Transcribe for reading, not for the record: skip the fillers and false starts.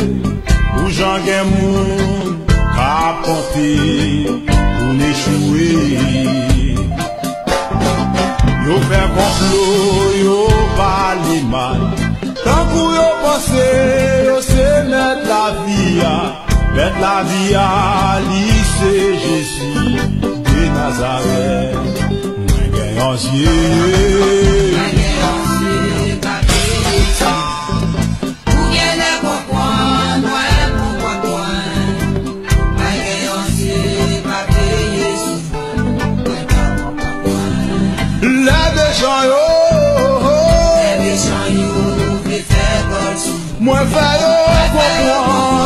Ou j'en gen moun ka pompe pou n'échouer. Yo fè complot, yo pali mal. Tant kou yo pense, yo se met la vie. Met la vie à lycée Jésus de Nazareth. Mwen gen yon zye. Moi fais yo comprendre.